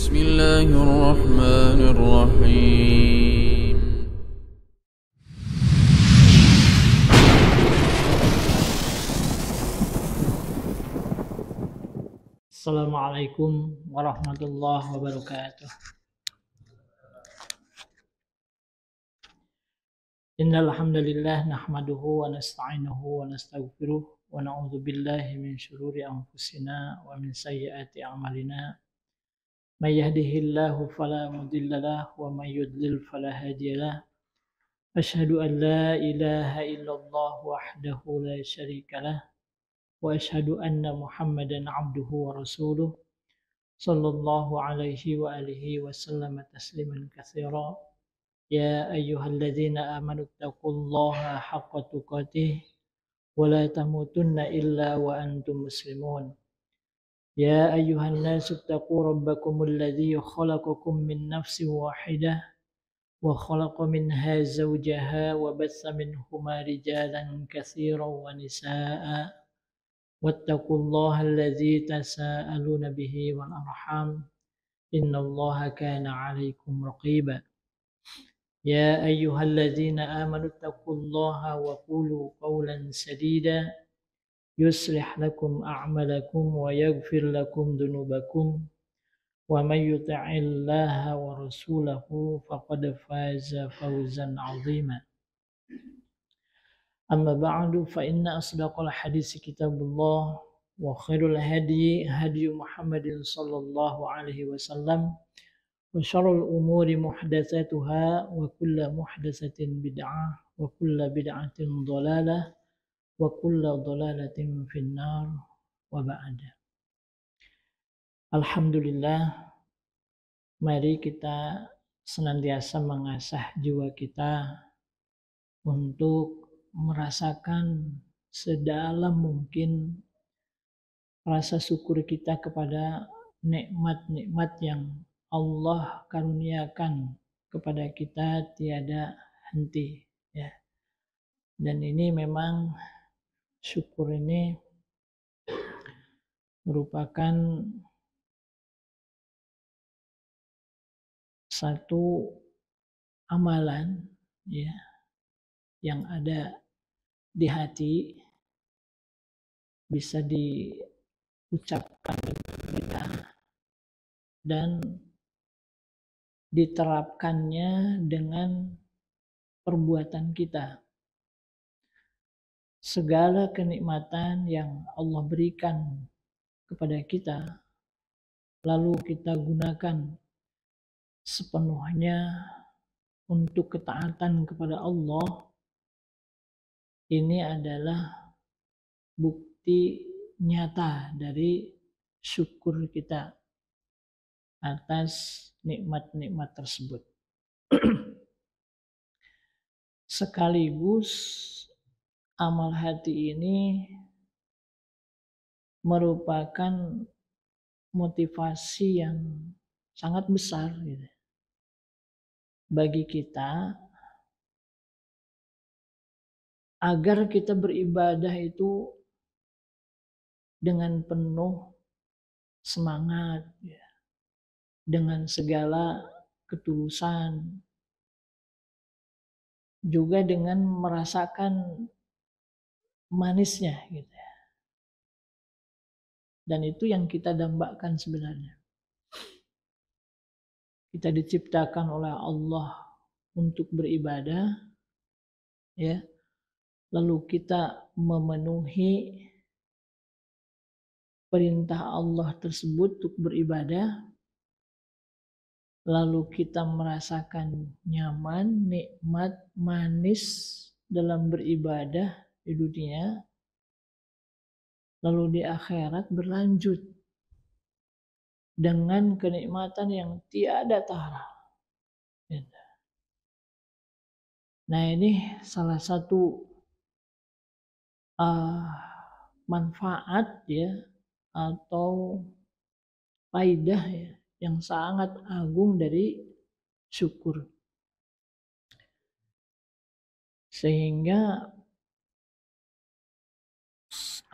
بسم الله الرحمن الرحيم Assalamualaikum warahmatullahi wabarakatuh. Innal hamdalillah nahmaduhu wa nasta'inuhu wa nastaghfiruh wa na'udzu billahi min syururi anfusina wa min sayyiati a'malina. May yahdihillahu fala mudhillalah wa may yudlil fala hadiyalah. Asyhadu an la ilaha illallah wahdahu la syarikalah wa asyhadu anna Muhammadan 'abduhu wa rasuluh. Sallallahu alaihi wa alihi wa sallam tasliman katsira. Ya ayyuhalladzina amanu taqullaha haqqa tuqatih wa la tamutunna illa wa antum muslimun. Ya ayyuhan nasu taqu rabbakumul ladzi khalaqakum min nafsin wahidah wa khalaqa minha zawjaha wa batsa minhuma rijalan katsiran wa nisaa'a wattaqullaha alladzi tasaaluna bihi wal arham innallaha kana 'alaikum raqiba. Ya ayyuhalladzina amanu taqullaha wa qulu qawlan sadida yuslih lakum a'malakum wa yaghfir lakum dhunubakum wa may yuti'illaha wa rasulahu faqad faza fawzan 'azima. Amma ba'du fa inna asdaqal hadits kitabullah wa khairul hadyi hadyu Muhammadin sallallahu alaihi wasallam wa syarrul umuri muhdatsatuha wa kullu muhdatsatin bid'ah wa kullu bid'atin dhalalah wa kullu dhalalatin finnar wa ba'da. Alhamdulillah, mari kita senantiasa mengasah jiwa kita untuk merasakan sedalam mungkin rasa syukur kita kepada nikmat-nikmat yang Allah karuniakan kepada kita tiada henti, ya. Dan ini memang syukur ini merupakan satu amalan, ya, yang ada di hati, bisa diucapkan dan diterapkannya dengan perbuatan kita. Segala kenikmatan yang Allah berikan kepada kita, lalu kita gunakan sepenuhnya untuk ketaatan kepada Allah, ini adalah bukti nyata dari syukur kita atas nikmat-nikmat tersebut. Sekaligus amal hati ini merupakan motivasi yang sangat besar, gitu, bagi kita agar kita beribadah itu dengan penuh semangat, ya, dengan segala ketulusan, juga dengan merasakan manisnya, gitu. Dan itu yang kita dambakan sebenarnya. Kita diciptakan oleh Allah untuk beribadah, ya. Lalu kita memenuhi perintah Allah tersebut untuk beribadah, lalu kita merasakan nyaman, nikmat, manis dalam beribadah di dunia, lalu di akhirat berlanjut dengan kenikmatan yang tiada tara. Nah, ini salah satu manfaat, ya, atau faidah, ya, yang sangat agung dari syukur. Sehingga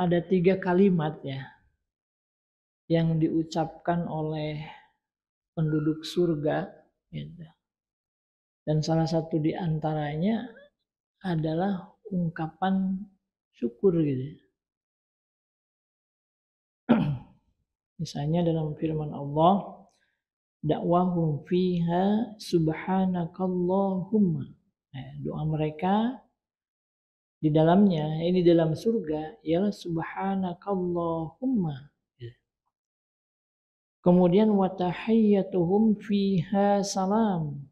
ada 3 kalimat, ya, yang diucapkan oleh penduduk surga, gitu. Dan salah satu di antaranya adalah ungkapan syukur gitu. Misalnya dalam firman Allah, dakwahum fiha subhanakallahumma. Doa mereka di dalamnya, ini dalam surga, ialah subhanakallahumma. Kemudian watahiyyatuhum fiha salam.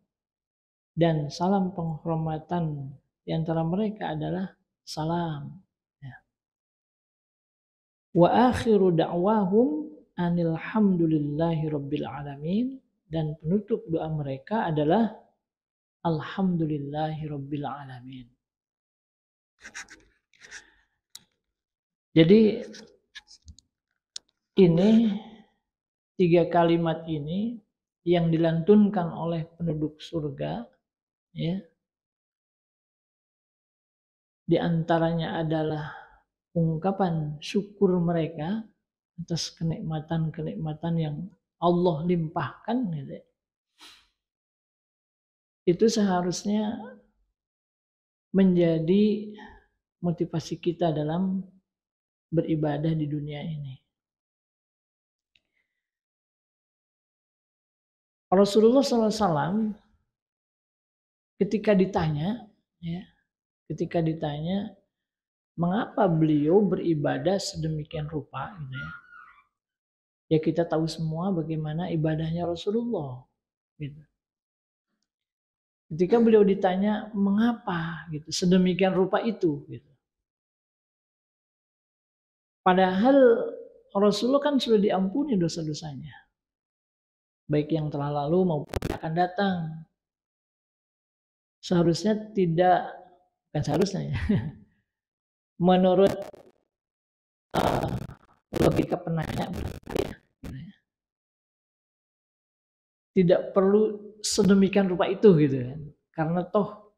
Dan salam penghormatan di antara mereka adalah salam. Wa akhiru da'wahum anil hamdulillahi rabbil alamin. Dan penutup doa mereka adalah alhamdulillahi rabbil alamin. Jadi ini 3 kalimat ini yang dilantunkan oleh penduduk surga, ya. Di antaranya adalah ungkapan syukur mereka atas kenikmatan-kenikmatan yang Allah limpahkan, gitu. Itu seharusnya menjadi motivasi kita dalam beribadah di dunia ini. Rasulullah SAW ketika ditanya mengapa beliau beribadah sedemikian rupa, gitu ya. Ya kita tahu semua bagaimana ibadahnya Rasulullah, gitu. Ketika beliau ditanya mengapa gitu sedemikian rupa itu, gitu. Padahal Rasulullah kan sudah diampuni dosa-dosanya, baik yang telah lalu maupun yang akan datang. Seharusnya tidak, bukan seharusnya ya. Menurut logika penanya, tidak perlu sedemikian rupa itu, gitu kan. Karena toh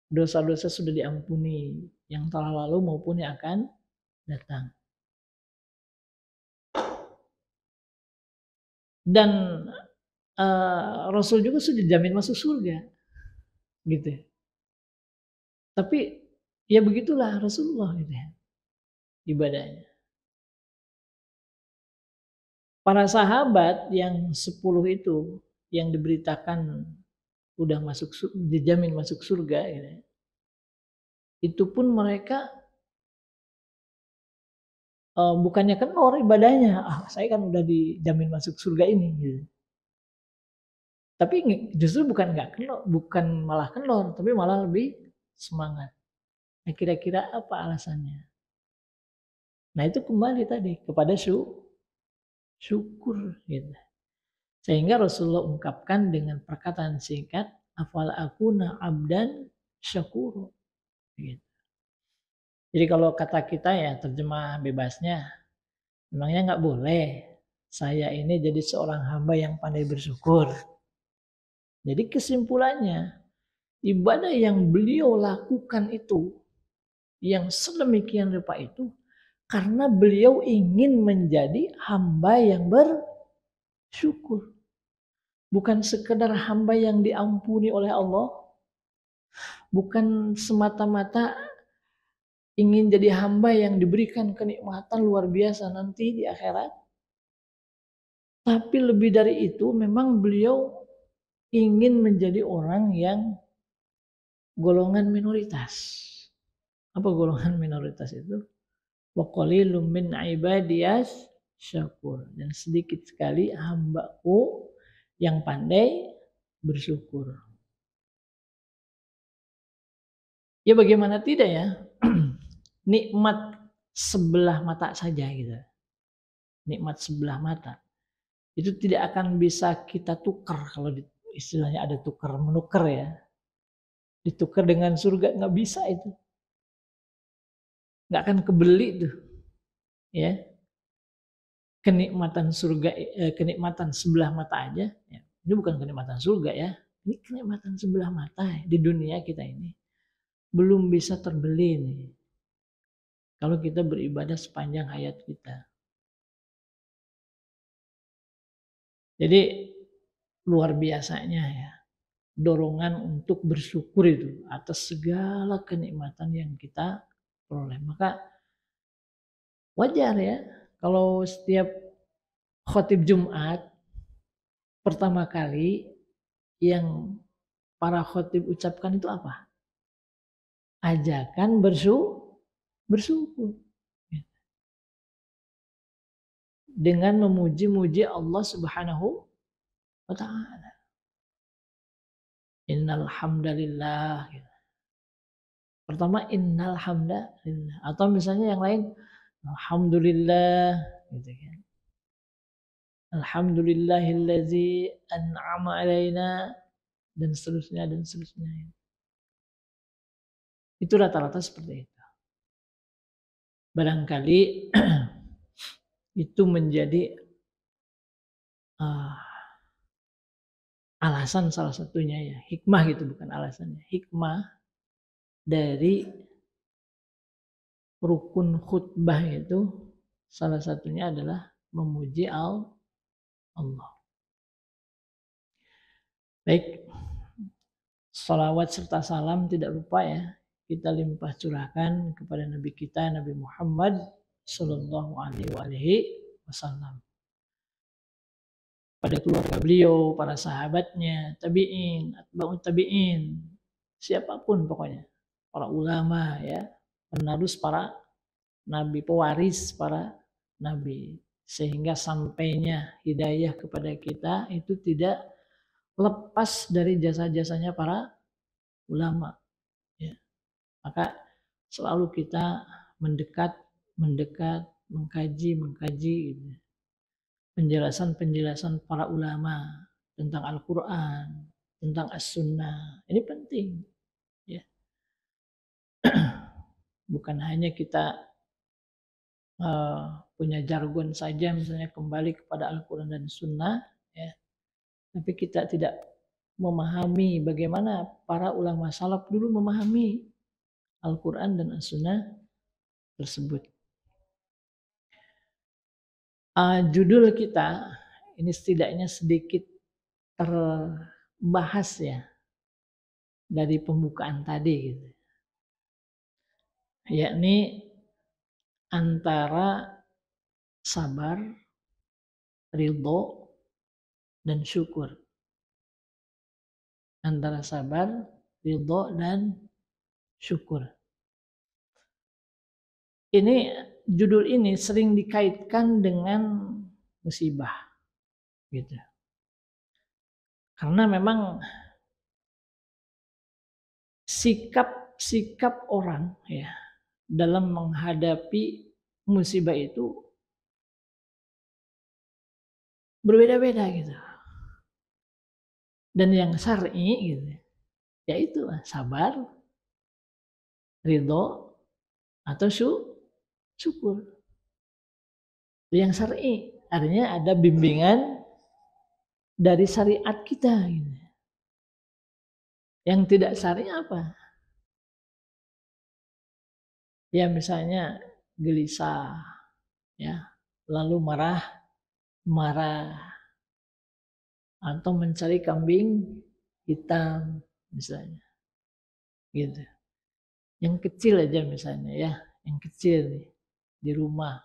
dosa-dosa sudah diampuni yang telah lalu maupun yang akan datang. Dan Rasul juga sudah dijamin masuk surga, gitu. Tapi ya begitulah Rasulullah, gitu ya, ibadahnya. Para sahabat yang 10 itu yang diberitakan udah dijamin masuk surga, gitu ya, itu pun mereka bukannya kendor ibadahnya, saya kan udah dijamin masuk surga ini, gitu. Tapi justru bukan malah kendor, tapi malah lebih semangat. Nah, kira-kira apa alasannya? Nah, itu kembali tadi kepada syukur, gitu. Sehingga Rasulullah ungkapkan dengan perkataan singkat, afal akuna abdan syakuru, gitu. Jadi kalau kata kita ya terjemah bebasnya, memangnya nggak boleh saya ini jadi seorang hamba yang pandai bersyukur. Jadi kesimpulannya, ibadah yang beliau lakukan itu, yang sedemikian rupa itu, karena beliau ingin menjadi hamba yang bersyukur. Bukan sekedar hamba yang diampuni oleh Allah, bukan semata-mata ingin jadi hamba yang diberikan kenikmatan luar biasa nanti di akhirat. Tapi lebih dari itu, memang beliau ingin menjadi orang yang golongan minoritas. Apa golongan minoritas itu? Wa qalilum min ibadiyas syakur. Dan sedikit sekali hambaku yang pandai bersyukur. Ya bagaimana tidak ya? Nikmat sebelah mata saja, gitu. Nikmat sebelah mata. Itu tidak akan bisa kita tukar, kalau istilahnya ada tukar menukar ya. Ditukar dengan surga nggak bisa itu. Nggak akan kebeli tuh. Ya. Kenikmatan surga, kenikmatan sebelah mata aja. Ya. Ini bukan kenikmatan surga ya. Ini kenikmatan sebelah mata di dunia kita ini. Belum bisa terbeli nih. Kalau kita beribadah sepanjang hayat kita. Jadi luar biasanya ya. Dorongan untuk bersyukur itu atas segala kenikmatan yang kita peroleh. Maka wajar ya kalau setiap khotib Jumat pertama kali yang para khotib ucapkan itu apa? Ajakan bersyukur. Dengan memuji-muji Allah Subhanahu wa ta'ala. Innal hamdalillah. Pertama innal hamdalillah, atau misalnya yang lain alhamdulillah gitu kan. Alhamdulillahillazi an'ama alaina dan seterusnya dan seterusnya. Itu rata-rata seperti itu. Barangkali itu menjadi alasan salah satunya ya, hikmah gitu, bukan alasannya, hikmah dari rukun khutbah itu salah satunya adalah memuji Allah. Baik, salawat serta salam tidak lupa ya kita limpah curahkan kepada Nabi kita Nabi Muhammad Sallallahu Alaihi Wasallam, pada keluarga beliau, para sahabatnya, tabi'in, atba'ut tabi'in, siapapun pokoknya, para ulama ya, penerus para nabi, pewaris para nabi, sehingga sampainya hidayah kepada kita itu tidak lepas dari jasa-jasanya para ulama ya. Maka selalu kita mendekat, mengkaji gitu. Penjelasan-penjelasan para ulama tentang Al-Quran, tentang As-Sunnah, ini penting ya. Bukan hanya kita punya jargon saja, misalnya kembali kepada Al-Quran dan Sunnah ya, tapi kita tidak memahami bagaimana para ulama salaf dulu memahami Al-Quran dan As-Sunnah tersebut. Judul kita ini setidaknya sedikit terbahas ya dari pembukaan tadi gitu. Yakni antara sabar, ridho, dan syukur. Antara sabar, ridho, dan syukur. Ini judul ini sering dikaitkan dengan musibah gitu. Karena memang sikap orang ya dalam menghadapi musibah itu berbeda-beda gitu. Dan yang syar'i gitu, yaitu sabar, ridho, atau syukur. Yang syar'i artinya ada bimbingan dari syariat kita gitu. Yang tidak syar'i apa? Ya misalnya gelisah ya, lalu marah atau mencari kambing hitam misalnya gitu. Yang kecil aja misalnya ya, yang kecil nih di rumah,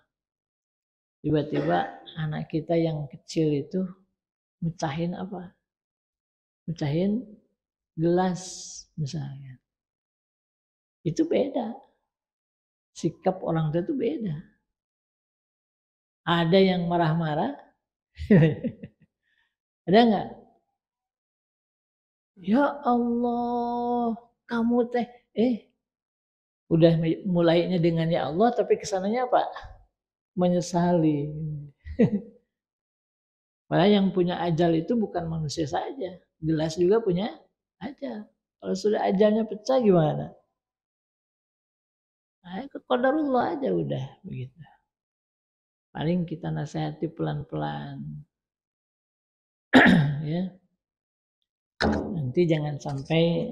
tiba-tiba anak kita yang kecil itu mecahin apa? Mecahin gelas misalnya. Itu beda. Sikap orang tua itu beda. Ada yang marah-marah. Ada nggak? Ya Allah, kamu teh udah mulainya dengan ya Allah, tapi kesananya apa? Menyesali. Padahal yang punya ajal itu bukan manusia saja, gelas juga punya ajal. Kalau sudah ajalnya pecah gimana? Nah, itu qadarullah aja udah begitu. Paling kita nasihati pelan-pelan. Ya. Nanti jangan sampai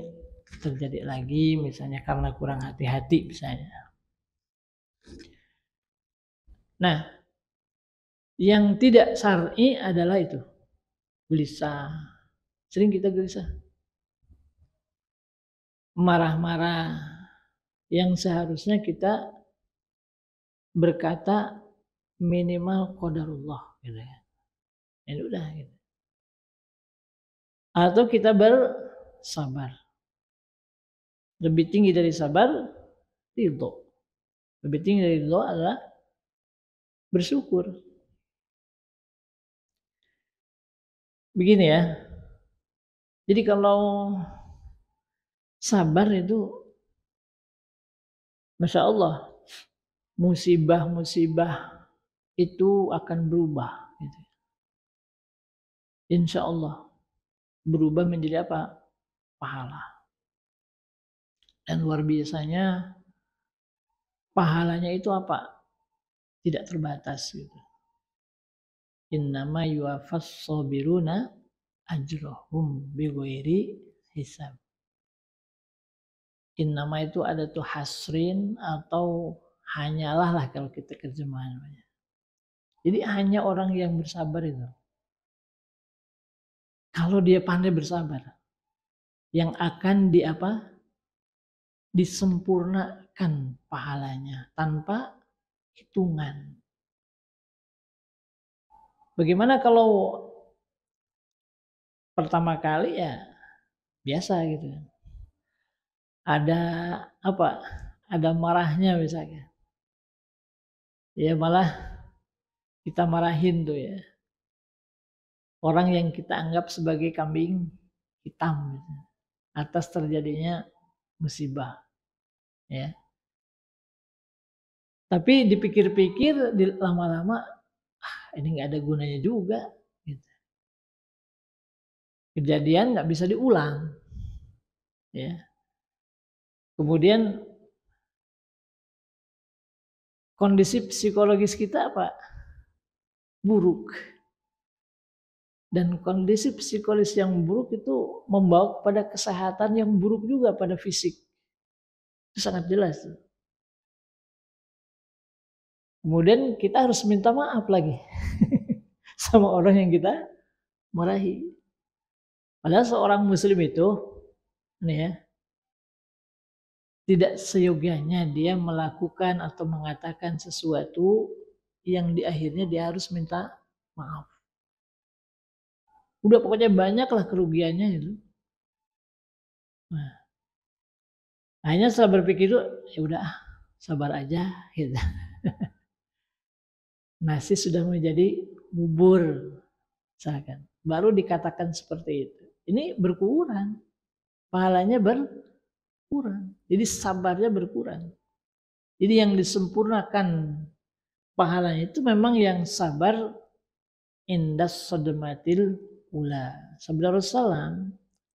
terjadi lagi misalnya karena kurang hati-hati misalnya. Nah, yang tidak syar'i adalah itu gelisah, Sering kita gelisah, marah-marah, yang seharusnya kita berkata minimal qadarullah gitu ya. Ya udah gitu. Atau kita bersabar. Lebih tinggi dari sabar, ridho. Lebih tinggi dari ridho adalah bersyukur. Begini ya. Jadi kalau sabar itu, Masya Allah, musibah-musibah itu akan berubah. Gitu. Insya Allah berubah menjadi apa? Pahala. Dan luar biasanya pahalanya itu apa? Tidak terbatas gitu. Innama yuwaffas sabiruna ajrahum bighairi hisab. Innama itu ada tuh hasrin atau hanyalah lah kalau kita terjemahannya. Jadi hanya orang yang bersabar itu. Kalau dia pandai bersabar, yang akan disempurnakan pahalanya tanpa hitungan. Bagaimana kalau pertama kali ya biasa gitu. Ada ada marahnya misalnya. Ya malah kita marahin tuh ya. Orang yang kita anggap sebagai kambing hitam gitu, atas terjadinya musibah. Ya. Tapi dipikir-pikir lama-lama ini nggak ada gunanya juga. Gitu. Kejadian nggak bisa diulang. Ya. Kemudian kondisi psikologis kita buruk. Dan kondisi psikologis yang buruk itu membawa kepada kesehatan yang buruk juga pada fisik. Itu sangat jelas. Kemudian kita harus minta maaf lagi sama orang yang kita marahi. Padahal seorang muslim itu tidak seyogianya dia melakukan atau mengatakan sesuatu yang di akhirnya dia harus minta maaf. Udah pokoknya banyaklah kerugiannya itu. Nah, hanya setelah berpikir itu ya udah sabar aja gitu. Nasi sudah menjadi bubur misalkan. Baru dikatakan seperti itu. Ini berkurang. Pahalanya berkurang. Jadi sabarnya berkurang. Jadi yang disempurnakan pahalanya itu memang yang sabar indas sodematil ula. Sabda Rasulullah,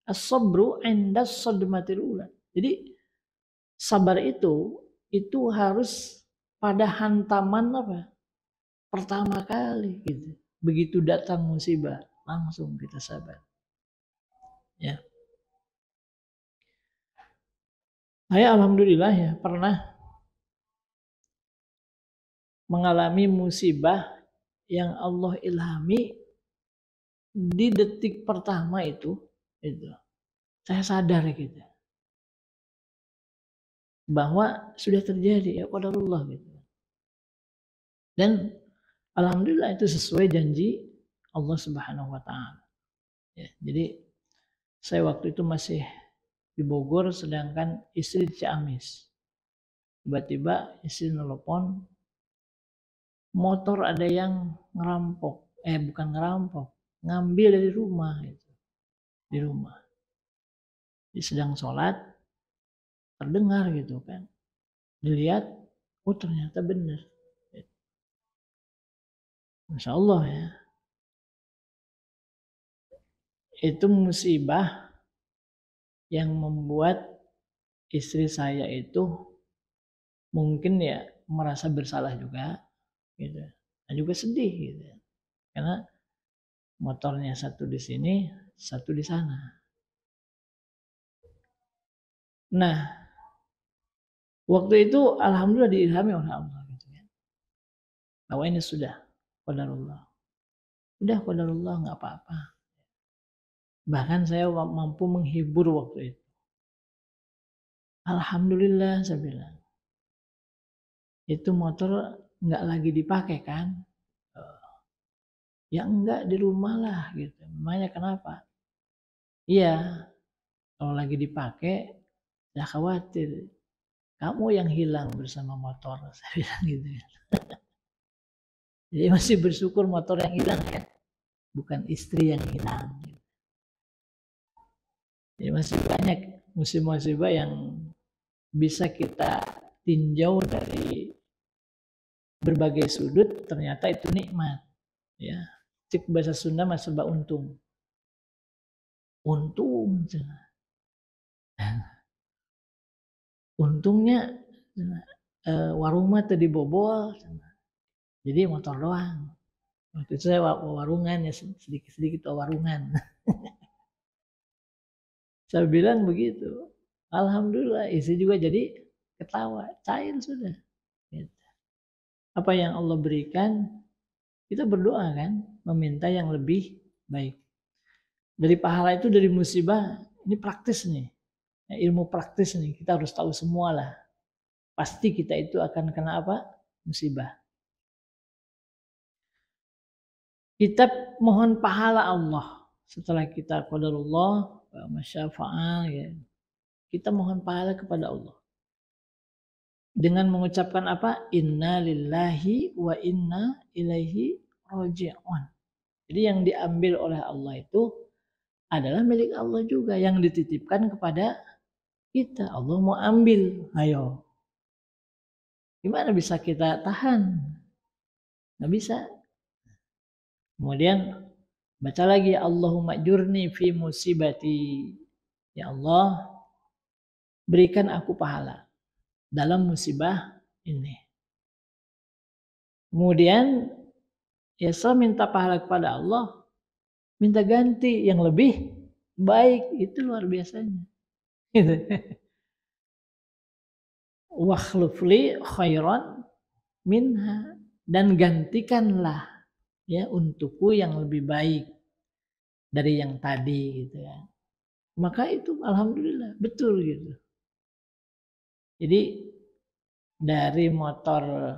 as-sabru indas sodematil ula. Jadi sabar itu harus pada hantaman pertama kali gitu. Begitu datang musibah langsung kita sabar. Ya. Saya alhamdulillah ya pernah mengalami musibah yang Allah ilhami di detik pertama itu saya sadar gitu bahwa sudah terjadi ya qadarullah gitu. Dan alhamdulillah itu sesuai janji Allah Subhanahu wa taala. Ya, jadi saya waktu itu masih di Bogor sedangkan istri di Ciamis. Tiba-tiba istri nelpon, motor ada yang bukan ngerampok, ngambil dari rumah itu. Di rumah. Di sedang sholat terdengar gitu kan. Dilihat, oh ternyata benar. Masya Allah ya. Itu musibah yang membuat istri saya itu mungkin ya merasa bersalah juga gitu. Dan juga sedih gitu. Karena motornya satu di sini, satu di sana. Nah, waktu itu alhamdulillah diilhami oleh Allah gitu ya. Bahwa ini sudah qadarullah. Udah qadarullah enggak apa-apa. Bahkan saya mampu menghibur waktu itu. Alhamdulillah saya bilang. Itu motor nggak lagi dipakai kan? Ya enggak, di rumah lah gitu. Namanya kenapa? Iya, kalau lagi dipakai, ya khawatir. Kamu yang hilang bersama motor, saya bilang gitu ya. Jadi masih bersyukur motor yang hilang ya, bukan istri yang hilang. Jadi masih banyak musibah-musibah yang bisa kita tinjau dari berbagai sudut, ternyata itu nikmat. Ya, cik bahasa Sunda mas serba untung. Untung, untungnya warung mah tadi dibobol, jadi motor doang. Waktu itu saya warungan ya, sedikit-sedikit warungan. Saya bilang begitu. Alhamdulillah, istri juga jadi ketawa, cair sudah. Gitu. Apa yang Allah berikan, kita berdoa kan, meminta yang lebih baik. Dari pahala itu, dari musibah, ini praktis nih. Ilmu praktis nih, kita harus tahu semua lah. Pasti kita itu akan kena apa? Musibah. Kita mohon pahala Allah. Setelah kita qadarullah, masyafa'al, ya. Kita mohon pahala kepada Allah. Dengan mengucapkan apa? Inna lillahi wa inna ilaihi raji'un. Jadi yang diambil oleh Allah itu adalah milik Allah juga, yang dititipkan kepada kita. Allah mau ambil, ayo. Gimana bisa kita tahan? Nggak bisa. Kemudian baca lagi, Allahumma jurni fi musibati. Ya Allah, berikan aku pahala dalam musibah ini. Kemudian ya saya minta pahala kepada Allah, minta ganti yang lebih baik, itu luar biasanya. Wakhlufli khairan minha, dan gantikanlah ya untukku yang lebih baik dari yang tadi gitu ya. Maka itu alhamdulillah betul gitu. Jadi dari motor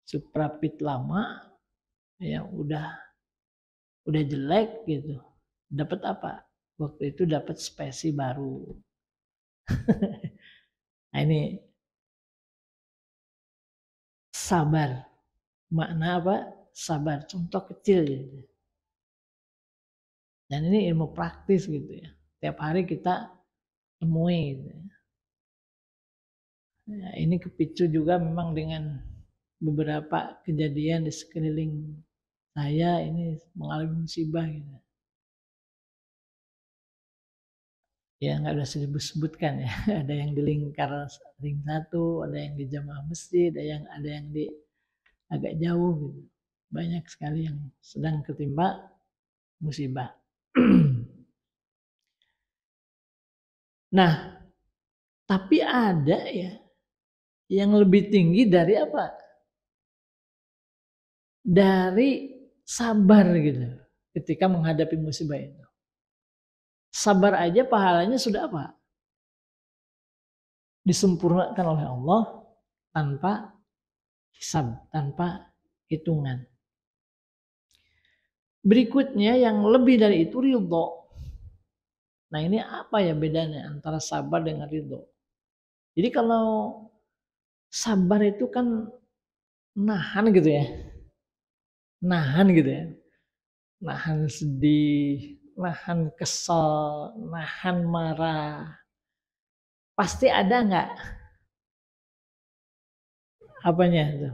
Supra Pit lama ya udah jelek gitu. Dapat apa? Waktu itu dapat spesi baru. Nah ini sabar. Makna apa? Sabar. Contoh kecil gitu. Dan ini ilmu praktis gitu ya. Tiap hari kita temui gitu ya. Ya, ini kepicu juga memang dengan beberapa kejadian di sekeliling saya ini mengalami musibah gitu. Ya nggak usah disebutkan ya. Ada yang di lingkar ring 1, ada yang di jamaah masjid, ada yang di agak jauh gitu. Banyak sekali yang sedang ketimpa musibah. Nah, tapi ada ya yang lebih tinggi dari apa? Dari sabar gitu ketika menghadapi musibah itu. Sabar aja pahalanya sudah apa? Disempurnakan oleh Allah tanpa hisab, tanpa hitungan. Berikutnya yang lebih dari itu ridho. Nah ini apa ya bedanya antara sabar dengan ridho? Jadi kalau sabar itu kan nahan gitu ya. Nahan gitu ya. Nahan sedih, nahan kesal, nahan marah. Pasti ada nggak apanya itu?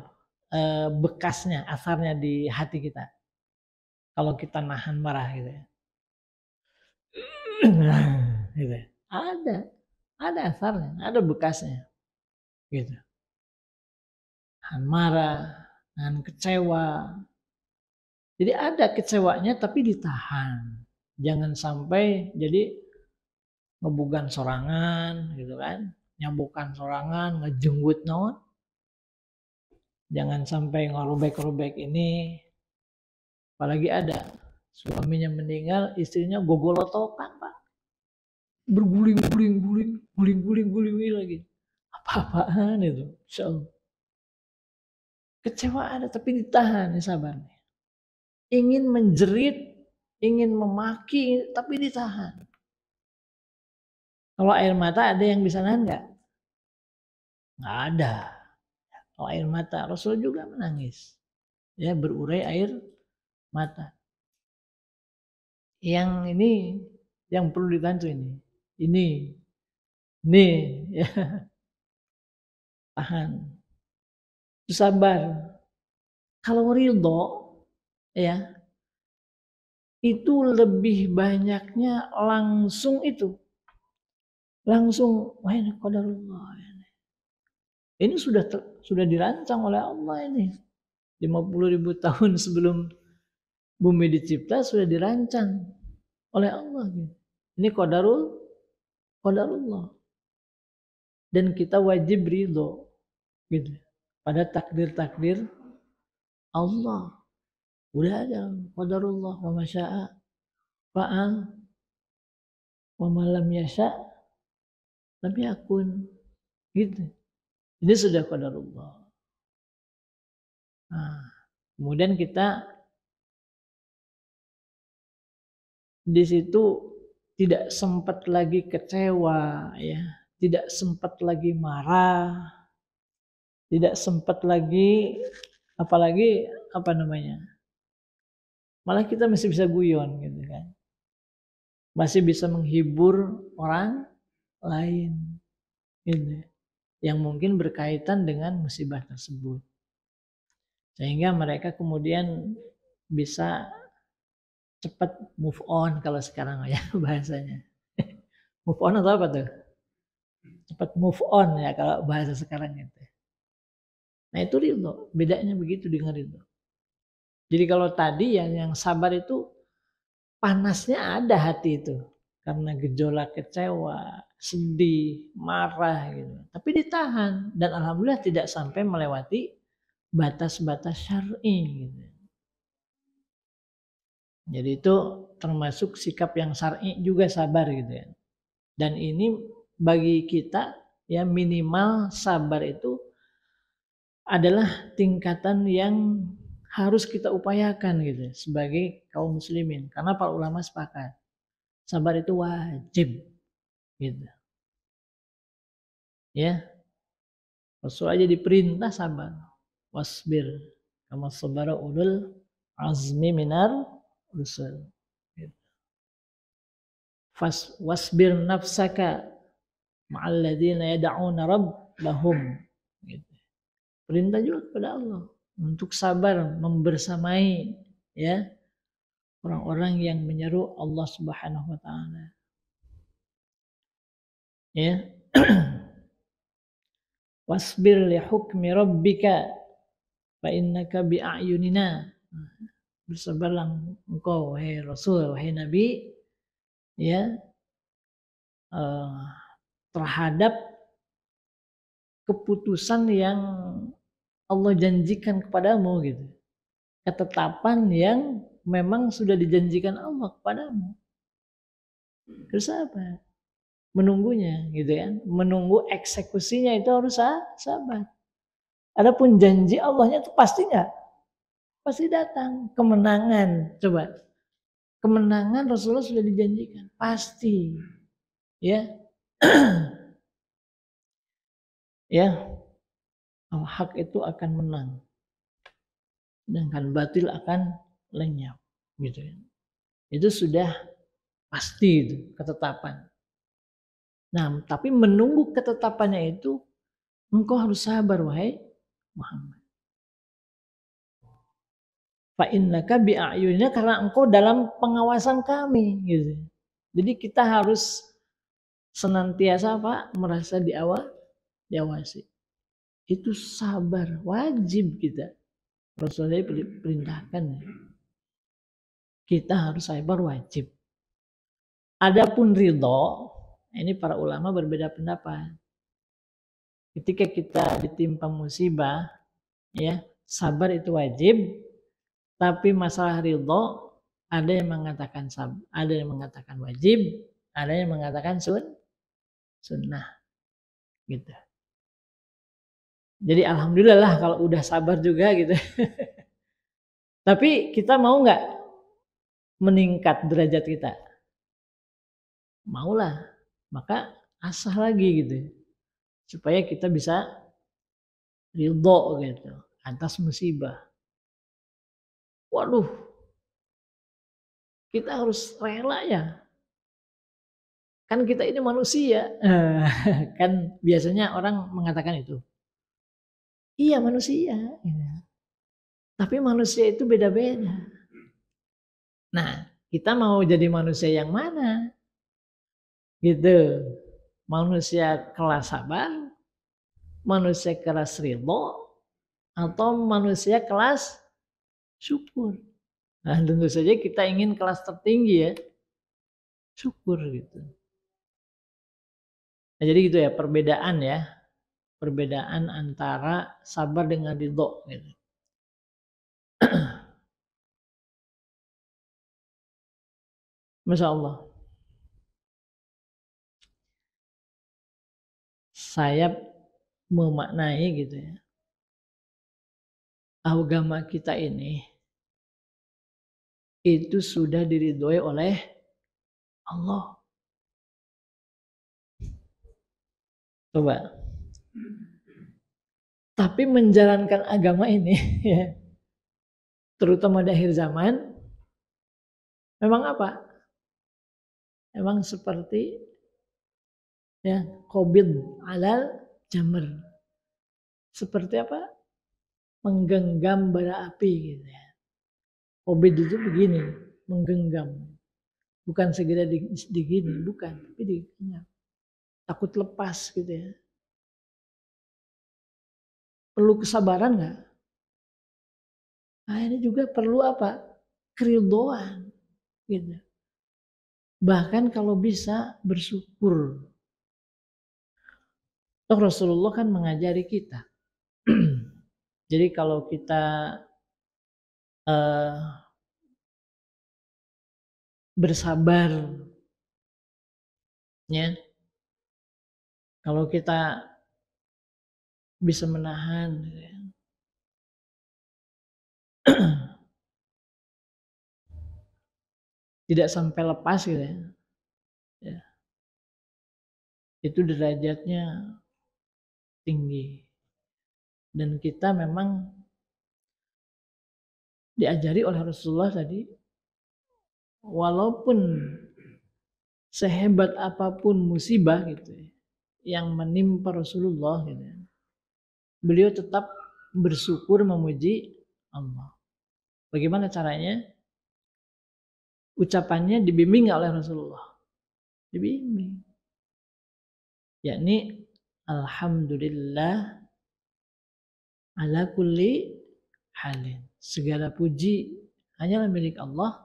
Bekasnya, asarnya di hati kita. Kalau kita nahan marah gitu ya. Gitu. Ada asarnya, ada bekasnya. Gitu. Nahan marah, nahan kecewa. Jadi ada kecewanya tapi ditahan. Jangan sampai jadi ngebugan sorangan gitu kan. Nyambukan sorangan, ngejenggut naon. Jangan sampai ngerobek-robek ini. Apalagi ada Suaminya meninggal, istrinya gogolotokan, Pak. Berguling-guling lagi. Apa-apaan itu? Insya Allah. Kecewa ada, tapi ditahan, sabar. Ingin menjerit, ingin memaki, tapi ditahan. Kalau air mata ada yang bisa nahan nggak? Nggak ada. Kalau air mata, Rasul juga menangis. Ya, berurai air mata. Yang ini, yang perlu dibantu ini. Ini, ya. Tahan. Sabar. Kalau ridho, ya, itu lebih banyaknya langsung itu. Langsung, wah ini qadarullah. Ini sudah dirancang oleh Allah ini. 50.000 tahun sebelum bumi dicipta sudah dirancang oleh Allah. Ini qadarullah. Dan kita wajib ridho gitu. Pada takdir-takdir Allah. Udah ada qadarullah wa masya'a fa'al wa malam yasha' lam yakun. Gitu. Ini sudah qadarullah. Nah, kemudian kita di situ tidak sempat lagi kecewa, ya, tidak sempat lagi marah, tidak sempat lagi apalagi malah kita masih bisa guyon gitu kan, masih bisa menghibur orang lain gitu, yang mungkin berkaitan dengan musibah tersebut, sehingga mereka kemudian bisa cepat move on kalau sekarang ya bahasanya. Move on atau apa tuh? Cepat move on ya kalau bahasa sekarang itu. Nah itu ridho, bedanya begitu dengan ridho. Jadi kalau tadi yang sabar itu panasnya ada hati itu. Karena gejolak kecewa, sedih, marah gitu. Tapi ditahan dan alhamdulillah tidak sampai melewati batas-batas syar'i gitu. Jadi itu termasuk sikap yang syar'i juga sabar gitu ya. Dan ini bagi kita ya minimal sabar itu adalah tingkatan yang harus kita upayakan gitu sebagai kaum muslimin, karena para ulama sepakat sabar itu wajib gitu. Ya. Rasul aja diperintah sabar. Wasbir kama sabara ulul azmi minar rusul. Wasbir nafsaka ma'al ladzina yad'una rabbahum. Gitu. Perintah juga kepada Allah untuk sabar membersamai ya orang-orang yang menyeru Allah Subhanahu wa taala. Ya. Wasbir li hukmi rabbika fa innaka bi a'yunina. Bersabarlah engkau wahai Rasul, wahai Nabi ya terhadap keputusan yang Allah janjikan kepadamu gitu. Ketetapan yang memang sudah dijanjikan Allah kepadamu. Terus apa? Menunggunya gitu kan. Menunggu eksekusinya itu harus sabar. Adapun janji Allahnya itu pasti enggak? Pasti datang. Kemenangan. Coba. Kemenangan Rasulullah sudah dijanjikan. Pasti. Ya. Ya. Al-haq itu akan menang. Sedangkan batil akan lenyap. Gitu ya. Itu sudah pasti itu ketetapan. Nah, tapi menunggu ketetapannya itu engkau harus sabar wahai Muhammad. Fa innaka bi a'yunina, karena engkau dalam pengawasan kami gitu. Jadi kita harus senantiasa merasa diawasi. Itu sabar, wajib kita. Rasulullah perintahkan ya. Kita harus sabar wajib. Adapun ridho, ini para ulama berbeda pendapat. Ketika kita ditimpa musibah, ya sabar itu wajib. Tapi masalah ridho Ada yang mengatakan ada yang mengatakan wajib, ada yang mengatakan sunnah gitu. Jadi alhamdulillah lah kalau udah sabar juga gitu. Tapi kita mau nggak meningkat derajat kita? Maulah. Maka asah lagi gitu. Supaya kita bisa ridho gitu atas musibah. Waduh, kita harus rela ya. Kan kita ini manusia. Kan biasanya orang mengatakan itu. Iya manusia. Tapi manusia itu beda-beda. Nah, kita mau jadi manusia yang mana? Gitu. Manusia kelas sabar, manusia kelas ridho, atau manusia kelas syukur. Nah, tentu saja kita ingin kelas tertinggi ya, syukur gitu. Nah, jadi gitu ya perbedaan ya, perbedaan antara sabar dengan ridho gitu. Masya Allah. Saya memaknai gitu ya. Agama kita ini itu sudah diridhoi oleh Allah. Coba. Tapi menjalankan agama ini ya, terutama di akhir zaman, memang apa? Memang seperti ya qobid alal jamr. Seperti apa? Menggenggam bara api gitu ya. Qobid itu begini, menggenggam. Bukan segera digini, bukan, tapi digenggam. Takut lepas gitu ya. Perlu kesabaran nggak? Nah ini juga perlu apa? Keridhoan gitu. Bahkan kalau bisa bersyukur. Toh Rasulullah kan mengajari kita. Jadi kalau kita bersabar, ya, kalau kita bisa menahan, tidak sampai lepas gitu ya, itu derajatnya tinggi. Dan kita memang diajari oleh Rasulullah tadi, walaupun sehebat apapun musibah gitu ya, yang menimpa Rasulullah gitu ya, beliau tetap bersyukur memuji Allah. Bagaimana caranya? Ucapannya dibimbing oleh Rasulullah. Dibimbing. Yakni alhamdulillah ala kulli halin. Segala puji hanyalah milik Allah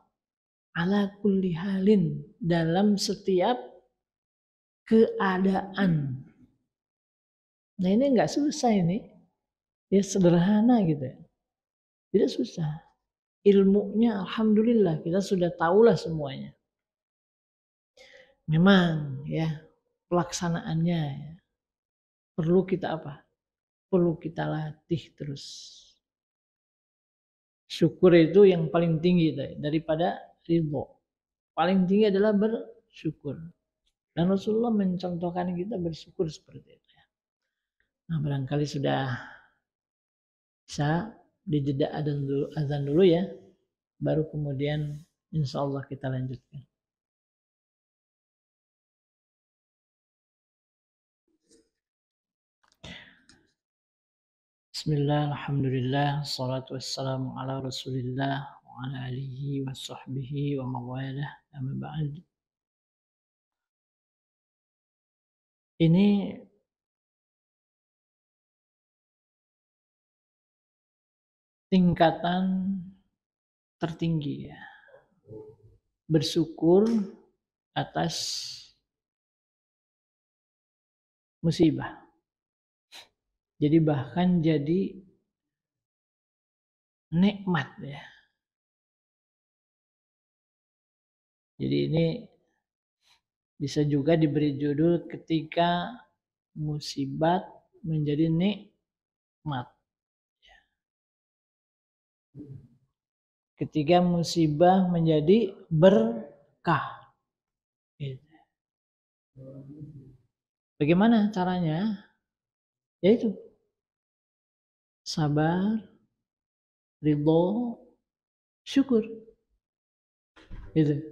ala kulli halin, dalam setiap keadaan. Nah ini enggak susah ini. Ya sederhana gitu ya. Tidak susah. Ilmunya alhamdulillah kita sudah tahulah semuanya. Memang ya pelaksanaannya ya, perlu kita apa? Perlu kita latih terus. Syukur itu yang paling tinggi daripada ridho. Paling tinggi adalah bersyukur. Dan Rasulullah mencontohkan kita bersyukur seperti itu. Nah barangkali sudah bisa dijeda azan dulu ya. Baru kemudian insya Allah kita lanjutkan. Bismillah, alhamdulillah, salatu wassalamu ala rasulillah wa ala alihi wa sahbihi wa mawalah, amma ba'd. Ini tingkatan tertinggi ya. Bersyukur atas musibah. Jadi bahkan jadi nikmat ya. Jadi ini bisa juga diberi judul ketika musibat menjadi nikmat. Ketika musibah menjadi berkah. Bagaimana caranya? Yaitu sabar, ridho, syukur. Gitu.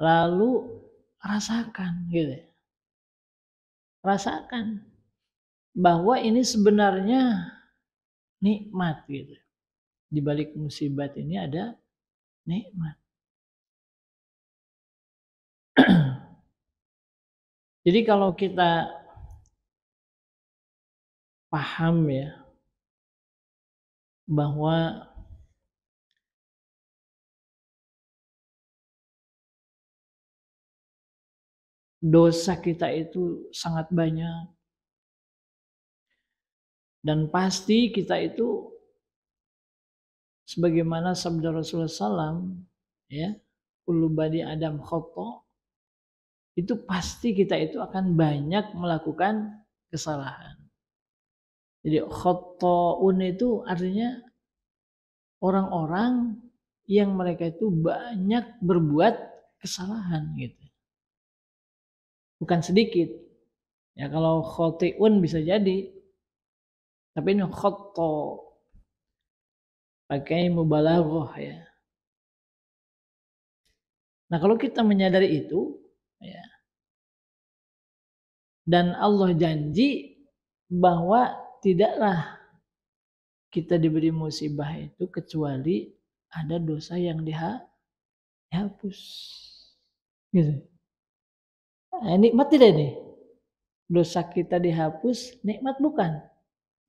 Lalu rasakan gitu. Rasakan bahwa ini sebenarnya nikmat gitu. Di balik musibat ini ada nikmat. Jadi kalau kita paham ya bahwa dosa kita itu sangat banyak dan pasti kita itu sebagaimana sabda Rasulullah SAW ya, kullu bani Adam khata, itu pasti kita itu akan banyak melakukan kesalahan. Jadi khata'un itu artinya orang-orang yang mereka itu banyak berbuat kesalahan gitu. Bukan sedikit. Ya kalau khoti'un bisa jadi. Tapi ini khata pakai mubalaghah ya. Nah, kalau kita menyadari itu ya, dan Allah janji bahwa tidaklah kita diberi musibah itu kecuali ada dosa yang dihapus. Gitu. Nah, nikmat tidak nih? Dosa kita dihapus, nikmat bukan?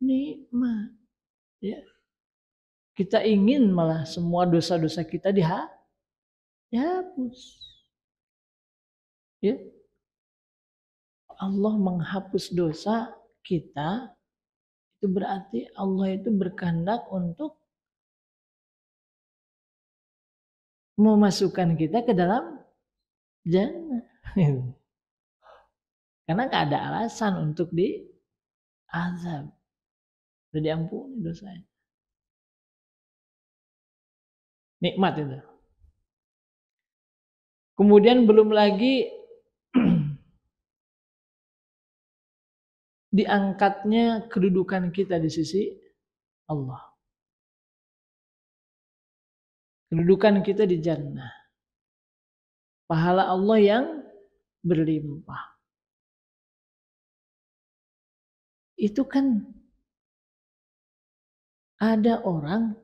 Nikmat. Ya. Kita ingin malah semua dosa-dosa kita dihapus. Ya. Allah menghapus dosa kita, itu berarti Allah itu berkehendak untuk memasukkan kita ke dalam jannah. Karena gak ada alasan untuk diazab. Sudah diampuni dosanya. Nikmat itu. Kemudian belum lagi diangkatnya kedudukan kita di sisi Allah. Kedudukan kita di jannah. Pahala Allah yang berlimpah. Itu kan ada orang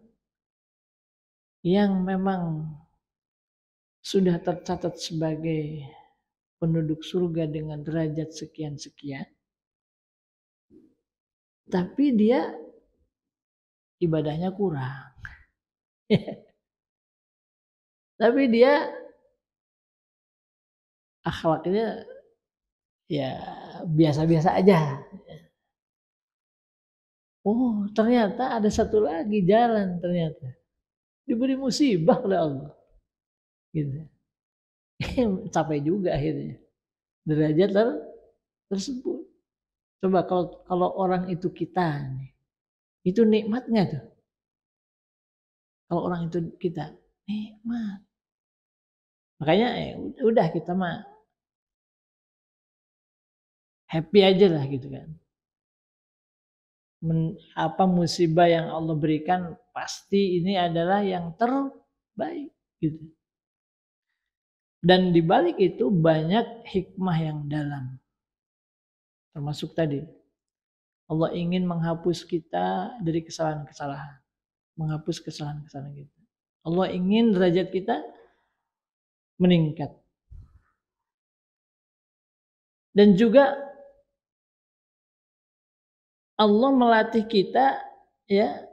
yang memang sudah tercatat sebagai penduduk surga dengan derajat sekian-sekian. Tapi dia ibadahnya kurang. Tapi dia akhlaknya ya biasa-biasa aja. Oh, ternyata ada satu lagi jalan ternyata. Diberi musibah oleh Allah. Gitu. Capek juga akhirnya. Derajat tersebut. Coba kalau orang itu kita nih, itu nikmat nggak tuh? Kalau orang itu kita, nikmat. Makanya udah kita mah happy aja lah gitu kan. Apa musibah yang Allah berikan pasti ini adalah yang terbaik gitu. Dan di balik itu banyak hikmah yang dalam. Termasuk tadi Allah ingin menghapus kita dari kesalahan-kesalahan, menghapus kesalahan-kesalahan kita. Allah ingin derajat kita meningkat. Dan juga Allah melatih kita ya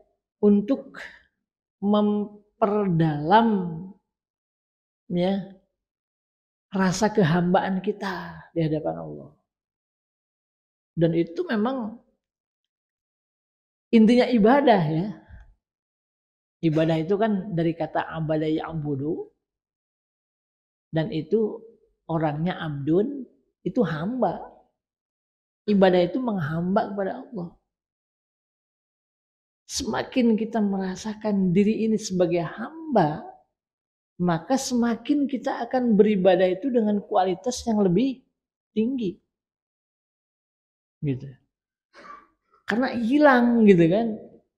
untuk memperdalam ya rasa kehambaan kita di hadapan Allah. Dan itu memang intinya ibadah ya. Ibadah itu kan dari kata abada ya'budu, Dan itu orangnya abdun, itu hamba. Ibadah itu menghamba kepada Allah. Semakin kita merasakan diri ini sebagai hamba, maka semakin kita akan beribadah itu dengan kualitas yang lebih tinggi. Gitu. Karena hilang gitu kan,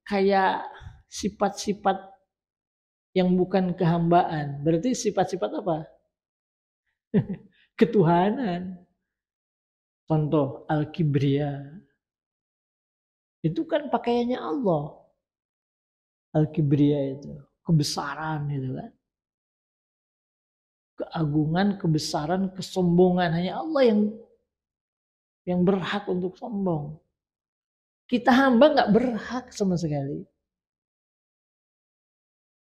kayak sifat-sifat yang bukan kehambaan. Berarti sifat-sifat apa? Ketuhanan. Contoh al-kibriya. Itu kan pakaiannya Allah. Al-kibriya itu kebesaran gitu kan. Keagungan, kebesaran, kesombongan hanya Allah yang berhak untuk sombong. Kita hamba nggak berhak sama sekali.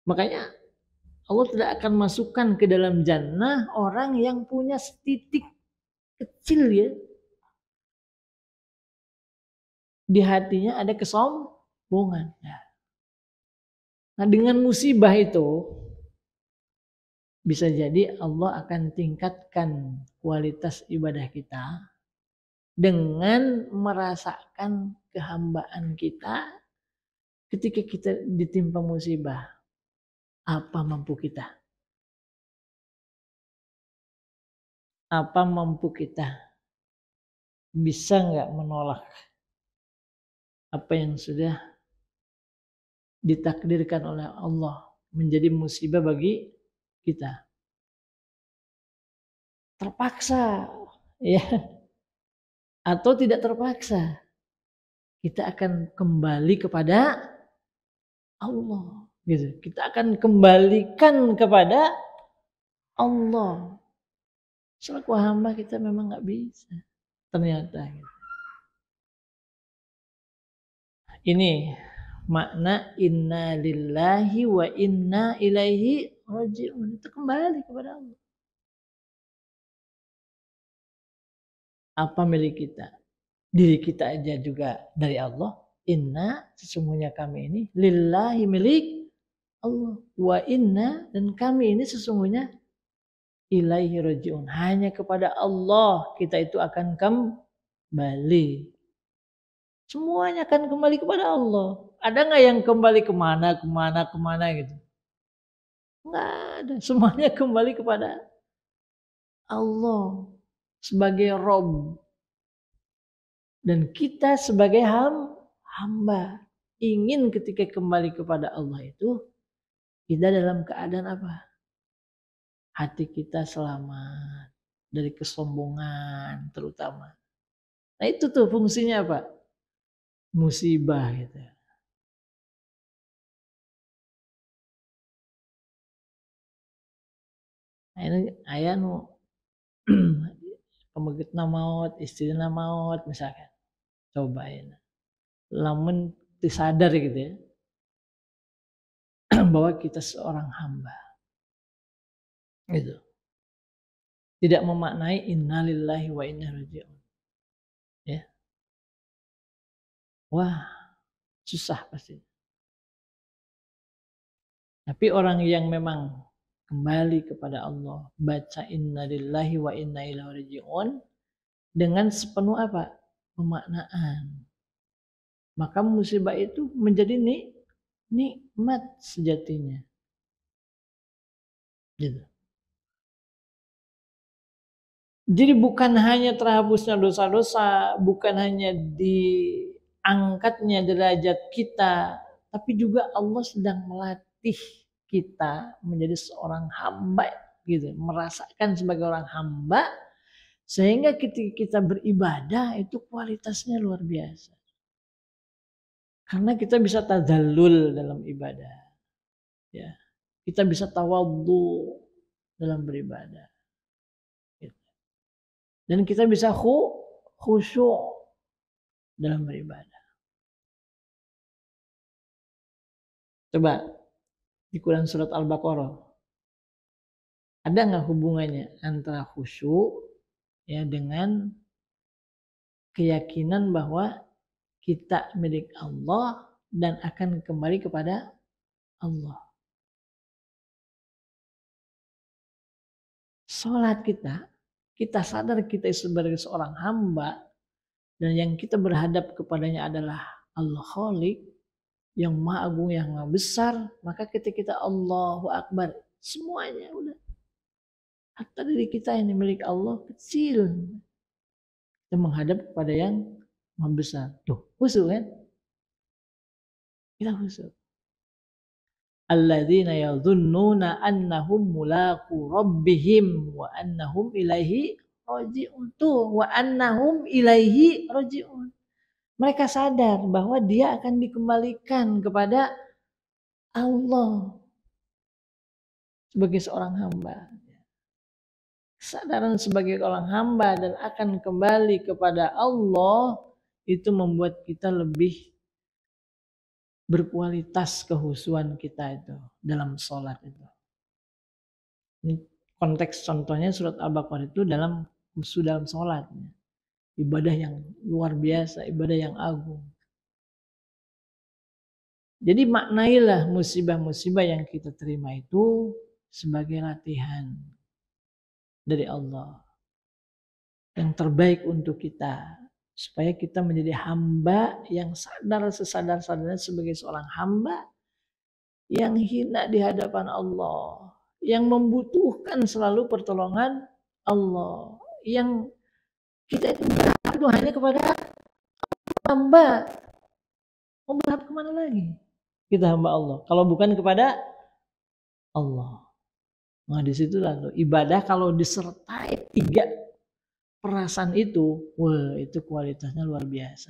Makanya Allah tidak akan masukkan ke dalam jannah orang yang punya setitik kecil ya. Di hatinya ada kesombongan. Nah dengan musibah itu bisa jadi Allah akan tingkatkan kualitas ibadah kita dengan merasakan kehambaan kita ketika kita ditimpa musibah. Apa mampu kita? Apa mampu kita? Bisa nggak menolak apa yang sudah ditakdirkan oleh Allah menjadi musibah bagi kita? Terpaksa, ya, atau tidak terpaksa, kita akan kembali kepada Allah. Gitu. Kita akan kembalikan kepada Allah. Selaku hamba kita memang nggak bisa. Ternyata. Gitu. Ini makna inna lillahi wa inna ilaihi raji'un. Itu kembali kepada Allah. Apa milik kita? Diri kita aja juga dari Allah. Inna, sesungguhnya kami ini lillahi milik Allah. Wa inna, dan kami ini sesungguhnya ilaihi raji'un. Hanya kepada Allah kita itu akan kembali. Semuanya akan kembali kepada Allah. Ada nggak yang kembali kemana gitu? Nggak ada. Semuanya kembali kepada Allah sebagai Rob. Dan kita sebagai hamba. Ingin ketika kembali kepada Allah itu, kita dalam keadaan apa? Hati kita selamat dari kesombongan terutama. Nah itu tuh fungsinya apa? Musibah gitu. Nah ini ayah nu pemegitna maut, istrinya maut misalkan. Cobain. Lamun disadar gitu ya. Bahwa kita seorang hamba. Gitu. Tidak memaknai innalillahi wa inna raji'un. Ya. Wah, susah pasti. Tapi orang yang memang kembali kepada Allah, baca innalillahi wa inna ilaihi raji'un dengan sepenuh apa? Pemaknaan. Maka musibah itu menjadi nikmat sejatinya. Gitu. Jadi bukan hanya terhapusnya dosa-dosa, bukan hanya diangkatnya derajat kita, tapi juga Allah sedang melatih kita menjadi seorang hamba gitu, merasakan sebagai orang hamba sehingga ketika kita beribadah itu kualitasnya luar biasa. Karena kita bisa tadzallul dalam ibadah. Ya. Kita bisa tawadhu dalam beribadah. Dan kita bisa khusyuk dalam beribadah. Coba di Quran surat Al-Baqarah. Ada nggak hubungannya antara khusyuk ya dengan keyakinan bahwa kita milik Allah dan akan kembali kepada Allah. sholat kita sadar kita sebagai seorang hamba dan yang kita berhadap kepadanya adalah Al-Khaliq yang Maha Agung, yang Maha Besar, maka ketika kita Allahu Akbar, semuanya udah. Hatta diri kita yang milik Allah kecil. Kita menghadap kepada yang Maha Besar. Tuh, khusyuk kan? Kita khusyuk. Alladzina yadhunnuna annahum mulaqu rabbihim wa annahum ilaihi raji'un. Wa annahum ilaihi raji'un. Mereka sadar bahwa dia akan dikembalikan kepada Allah sebagai seorang hamba. Kesadaran sebagai orang hamba dan akan kembali kepada Allah itu membuat kita lebih berkualitas kehusuan kita itu dalam sholat itu. Ini konteks contohnya surat Al-Baqarah itu dalam khusyuk dalam sholat. Ibadah yang luar biasa, ibadah yang agung. Jadi maknailah musibah-musibah yang kita terima itu sebagai latihan dari Allah. Yang terbaik untuk kita. Supaya kita menjadi hamba yang sadar sesadar-sadarnya sebagai seorang hamba yang hina di hadapan Allah, yang membutuhkan selalu pertolongan Allah, yang kita itu berharap itu hanya kepada hamba. Mau berharap kemana lagi? Kita hamba Allah. Kalau bukan kepada Allah. Nah disitulah ibadah kalau disertai 3 perasaan itu, wah itu kualitasnya luar biasa.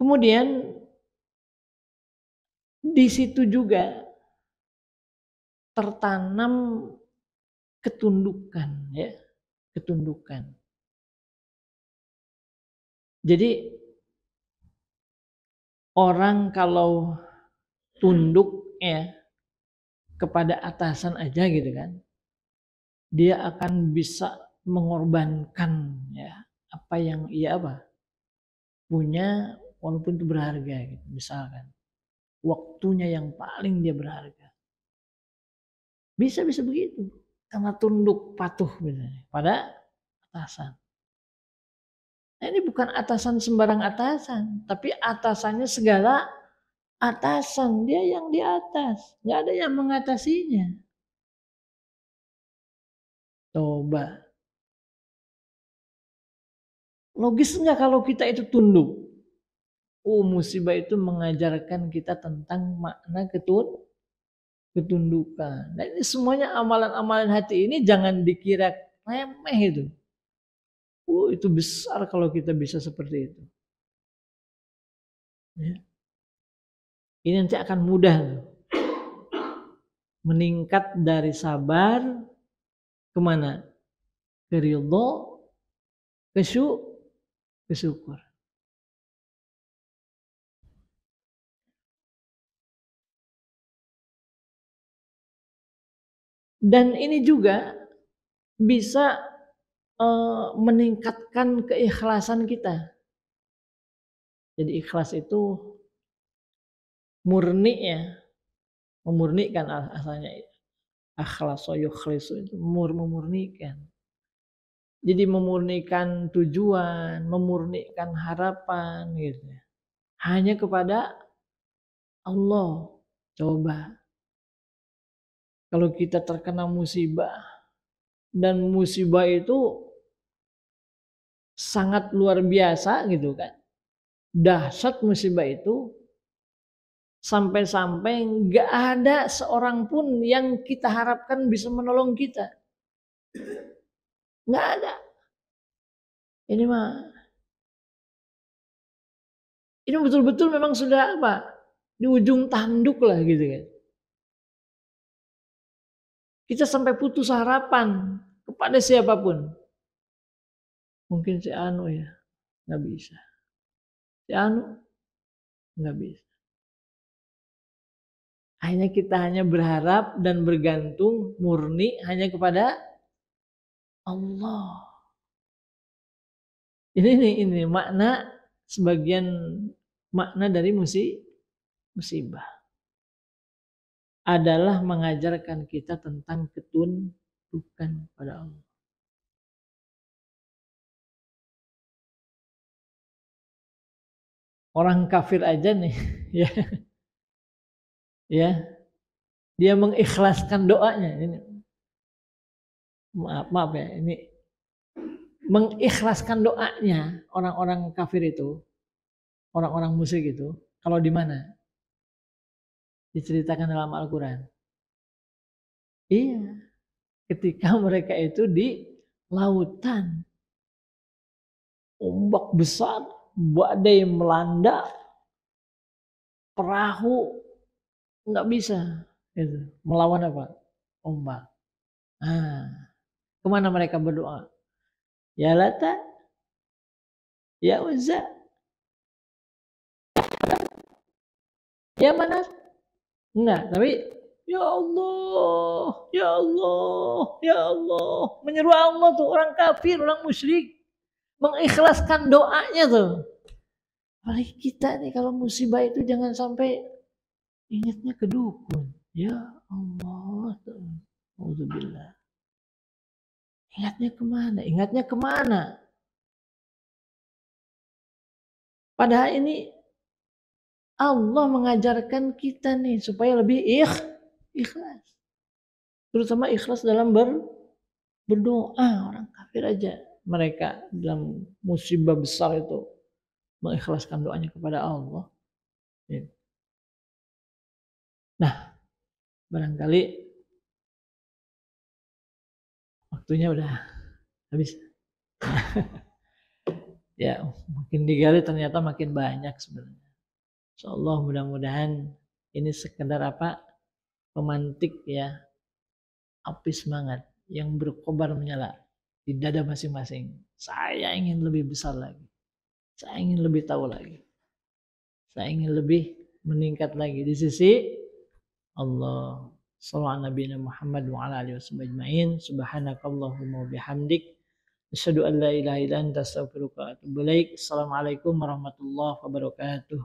Kemudian di situ juga tertanam ketundukan, ya, ketundukan. Jadi orang kalau tunduk ya kepada atasan aja gitu kan, dia akan bisa mengorbankan ya apa yang ia punya walaupun itu berharga gitu. Misalkan waktunya yang paling dia berharga. Bisa begitu karena tunduk patuh misalnya pada atasan. Nah, ini bukan atasan sembarang atasan, tapi atasannya segala atasan, dia yang di atas, nggak ada yang mengatasinya. Coba, logis nggak kalau kita itu tunduk? Musibah itu mengajarkan kita tentang makna ketundukan. Nah ini semuanya amalan-amalan hati ini jangan dikira remeh itu. Itu besar kalau kita bisa seperti itu. Ya. Ini nanti akan mudah meningkat dari sabar kemana? Ke ridho, ke syukur. Dan ini juga bisa meningkatkan keikhlasan kita. Jadi ikhlas itu murni ya, memurnikan asalnya. Akhlasu yukhlisu itu memurnikan. Jadi memurnikan tujuan, memurnikan harapan gitu. Hanya kepada Allah. Coba. Kalau kita terkena musibah dan musibah itu sangat luar biasa gitu kan. Dahsyat musibah itu sampai-sampai nggak ada seorang pun yang kita harapkan bisa menolong kita. Nggak ada. Ini betul-betul memang sudah di ujung tanduk lah gitu kan. Kita sampai putus harapan kepada siapapun. Mungkin si Anu ya, nggak bisa. Si Anu nggak bisa. Kita hanya berharap dan bergantung murni hanya kepada Allah. Ini makna sebagian makna dari musibah adalah mengajarkan kita tentang ketundukan pada Allah. Orang kafir aja nih, ya, dia mengikhlaskan doanya. Ini, maaf ya, ini mengikhlaskan doanya orang-orang kafir itu, orang-orang musyrik itu, kalau di mana? Diceritakan dalam Al-Quran. Iya, ketika mereka itu di lautan, ombak besar, badai melanda, perahu nggak bisa gitu, melawan apa? Ombak. Kemana mereka berdoa? Ya Lata, ya Uzza, ya Manat. Enggak, tapi ya Allah, ya Allah, ya Allah. Menyeru Allah tuh orang kafir, orang musyrik. Mengikhlaskan doanya tuh. Apalagi kita nih kalau musibah itu jangan sampai ingatnya ke dukun. Ya Allah. Alhamdulillah. Ingatnya kemana? Ingatnya kemana? Padahal ini Allah mengajarkan kita nih supaya lebih ikhlas. Terutama ikhlas dalam berdoa. Orang kafir aja mereka dalam musibah besar itu mengikhlaskan doanya kepada Allah. Nah, barangkali waktunya udah habis. Ya, makin digali ternyata makin banyak sebenarnya. Insyaallah mudah-mudahan ini sekedar apa? Pemantik ya, api semangat yang berkobar menyala di dada masing-masing. Saya ingin lebih besar lagi. Saya ingin lebih tahu lagi. Saya ingin lebih meningkat lagi di sisi Allah. Sallallahu Nabi Muhammad wa ala alihi wasallam. Subhanakallahumma bihamdik. Asyhadu an la ilaha illa anta astaghfiruka wa atubu ilaik. Assalamualaikum warahmatullahi wabarakatuh.